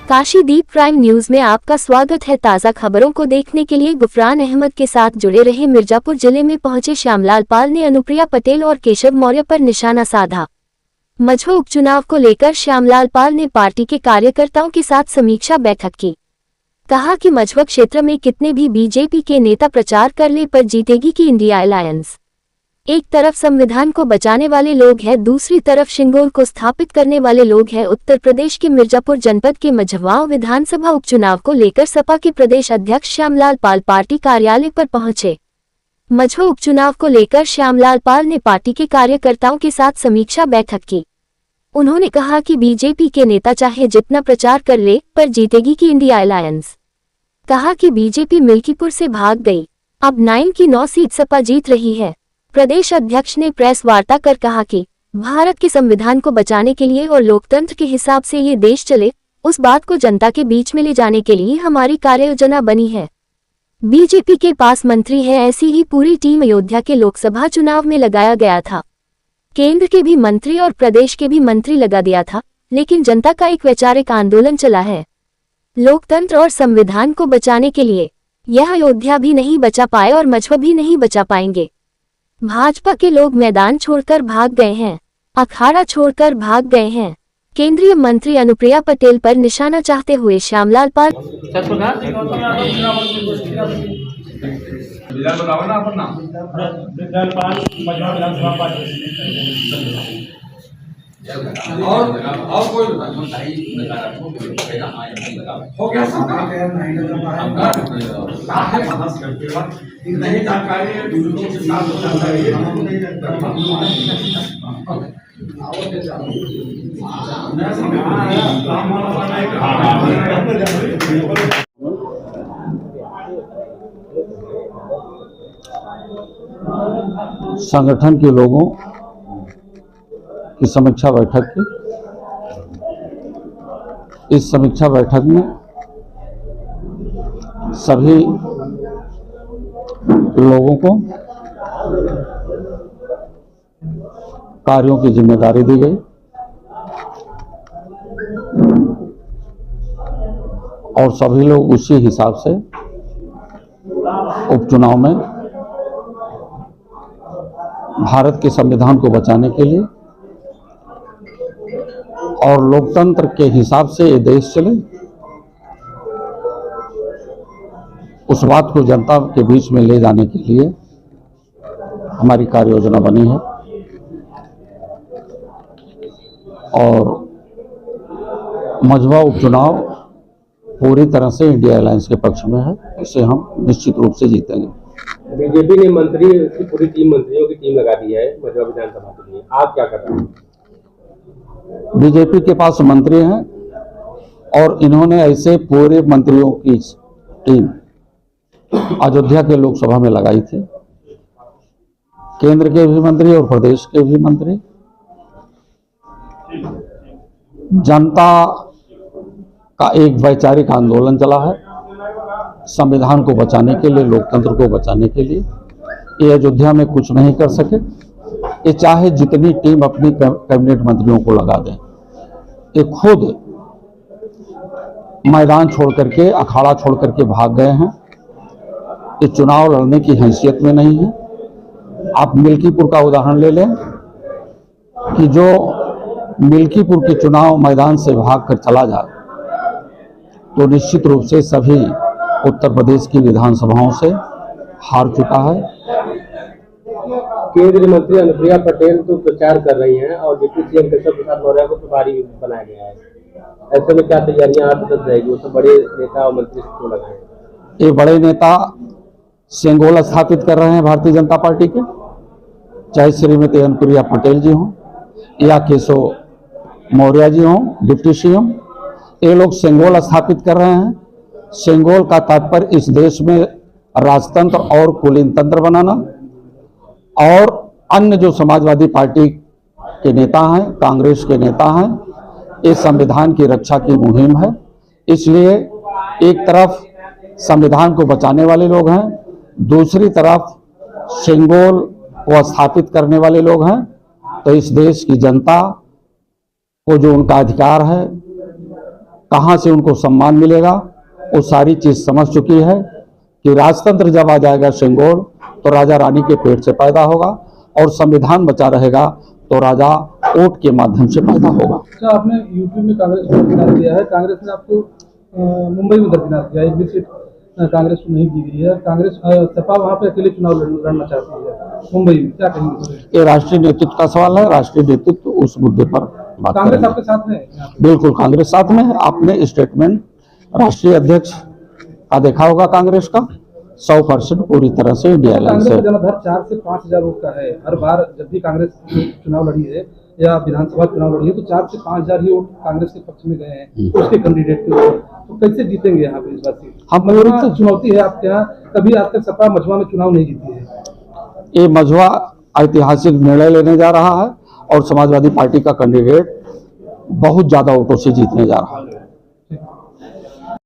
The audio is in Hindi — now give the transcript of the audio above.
काशीदीप प्राइम न्यूज में आपका स्वागत है। ताज़ा खबरों को देखने के लिए गुफरान अहमद के साथ जुड़े रहे। मिर्जापुर जिले में पहुंचे श्यामलाल पाल ने अनुप्रिया पटेल और केशव मौर्य पर निशाना साधा। मझवा उपचुनाव को लेकर श्यामलाल पाल ने पार्टी के कार्यकर्ताओं के साथ समीक्षा बैठक की। कहा कि मझवा क्षेत्र में कितने भी बीजेपी के नेता प्रचार कर ले पर जीतेगी की इंडिया अलायंस। एक तरफ संविधान को बचाने वाले लोग हैं, दूसरी तरफ शिंगोल को स्थापित करने वाले लोग हैं। उत्तर प्रदेश के मिर्जापुर जनपद के मझवा विधानसभा उपचुनाव को लेकर सपा के प्रदेश अध्यक्ष श्यामलाल पाल पार्टी कार्यालय पर पहुंचे। मझवा उपचुनाव को लेकर श्यामलाल पाल ने पार्टी के कार्यकर्ताओं के साथ समीक्षा बैठक की। उन्होंने कहा कि बीजेपी के नेता चाहे जितना प्रचार कर ले पर जीतेगी की इंडिया अलायंस। कहा कि बीजेपी मिल्कीपुर से भाग गई, अब 9 की 9 सीट सपा जीत रही है। प्रदेश अध्यक्ष ने प्रेस वार्ता कर कहा कि भारत के संविधान को बचाने के लिए और लोकतंत्र के हिसाब से ये देश चले, उस बात को जनता के बीच में ले जाने के लिए हमारी कार्ययोजना बनी है। बीजेपी के पास मंत्री है, ऐसी ही पूरी टीम अयोध्या के लोकसभा चुनाव में लगाया गया था। केंद्र के भी मंत्री और प्रदेश के भी मंत्री लगा दिया था, लेकिन जनता का एक वैचारिक आंदोलन चला है लोकतंत्र और संविधान को बचाने के लिए। यह अयोध्या भी नहीं बचा पाए और मझवा भी नहीं बचा पाएंगे। भाजपा के लोग मैदान छोड़कर भाग गए हैं, अखाड़ा छोड़कर भाग गए हैं। केंद्रीय मंत्री अनुप्रिया पटेल पर निशाना चाहते हुए श्यामलाल पाल और कोई हो गया नहीं जानकारी है, संगठन के लोगों की समीक्षा बैठक की। इस समीक्षा बैठक में सभी लोगों को कार्यों की जिम्मेदारी दी गई और सभी लोग उसी हिसाब से उपचुनाव में भारत के संविधान को बचाने के लिए और लोकतंत्र के हिसाब से ये देश चले, उस बात को जनता के बीच में ले जाने के लिए हमारी कार्य योजना बनी है। और मझवा उपचुनाव पूरी तरह से इंडिया अलायंस के पक्ष में है, इसे हम निश्चित रूप से जीतेंगे। बीजेपी ने मंत्री की पूरी टीम, मंत्रियों की टीम लगा दी है मझवा विधानसभा के लिए, आप क्या कर रहे हैं? बीजेपी के पास मंत्री हैं और इन्होंने ऐसे पूरे मंत्रियों की टीम अयोध्या के लोकसभा में लगाई थी। केंद्र के भी मंत्री और प्रदेश के भी मंत्री जनता का एक वैचारिक आंदोलन चला है संविधान को बचाने के लिए, लोकतंत्र को बचाने के लिए। ये अयोध्या में कुछ नहीं कर सके, ये चाहे जितनी टीम अपनी कैबिनेट मंत्रियों को लगा दें, ये खुद मैदान छोड़ करके, अखाड़ा छोड़ करके भाग गए हैं। ये चुनाव लड़ने की हैसियत में नहीं है। आप मिल्कीपुर का उदाहरण ले लें कि जो मिल्कीपुर के चुनाव मैदान से भागकर चला जाए तो निश्चित रूप से सभी उत्तर प्रदेश की विधानसभाओं से हार चुका है। केंद्रीय मंत्री अनुप्रिया पटेल तो प्रचार कर रही हैं और डिप्टी सीएम केशव प्रसाद मौर्य को प्रभारी बनाया गया है। ऐसे में क्या तैयारियां आप बदल जाएगी? वो सब बड़े नेता और मंत्री क्यों लगे हैं? ये बड़े नेता सेंगोल स्थापित कर रहे हैं भारतीय जनता पार्टी के, चाहे श्रीमती अनुप्रिया पटेल जी हों या केशव मौर्य जी हों डिप्टी सीएम, ये लोग सेंगोल स्थापित कर रहे हैं। सेंगोल का तात्पर्य इस देश में राजतंत्र और कुलीन तंत्र बनाना। और अन्य जो समाजवादी पार्टी के नेता हैं, कांग्रेस के नेता हैं, ये संविधान की रक्षा की मुहिम है। इसलिए एक तरफ संविधान को बचाने वाले लोग हैं, दूसरी तरफ सेंगोल को स्थापित करने वाले लोग हैं। तो इस देश की जनता को जो उनका अधिकार है कहाँ से उनको सम्मान मिलेगा, वो सारी चीज समझ चुकी है कि राजतंत्र जब आ जाएगा सिंगोल तो राजा रानी के पेट से पैदा होगा और संविधान बचा रहेगा तो राजा वोट के माध्यम से पैदा होगा। अच्छा, आपने यूपी में कांग्रेस को दरकिनार दिया है, कांग्रेस ने आपको मुंबई में दरकिनार किया है, एक भी सीट कांग्रेस को नहीं दी गई है। कांग्रेस सपा वहाँ पे अकेले चुनाव लड़ना चाहती है मुंबई में, क्या कहेंगे? ये राष्ट्रीय नेतृत्व का सवाल है, राष्ट्रीय नेतृत्व उस मुद्दे पर बात कांग्रेस करेंगे। आपके साथ में है यहाँ पे? बिल्कुल कांग्रेस साथ में है। आपने स्टेटमेंट राष्ट्रीय अध्यक्ष का देखा होगा, कांग्रेस का 100% पूरी तरह से इंडिया अलायंस कांग्रेस है। का जनाधार 4 से 5 हजार वोट का है। हर बार जब भी कांग्रेस चुनाव लड़ी है या विधानसभा चुनाव लड़ी है तो 4 से 5 हजार ही वोट कांग्रेस के पक्ष में गए हैं उसके कैंडिडेट के ऊपर। तो कैसे जीतेंगे यहाँ पे इस बार से? हम मझवा चुनौती है आपके यहाँ, कभी आज तक सपा मझवा में चुनाव नहीं जीती है। ये मझवा ऐतिहासिक निर्णय लेने जा रहा है और समाजवादी पार्टी का कैंडिडेट बहुत ज्यादा वोटों से जीतने जा रहा है।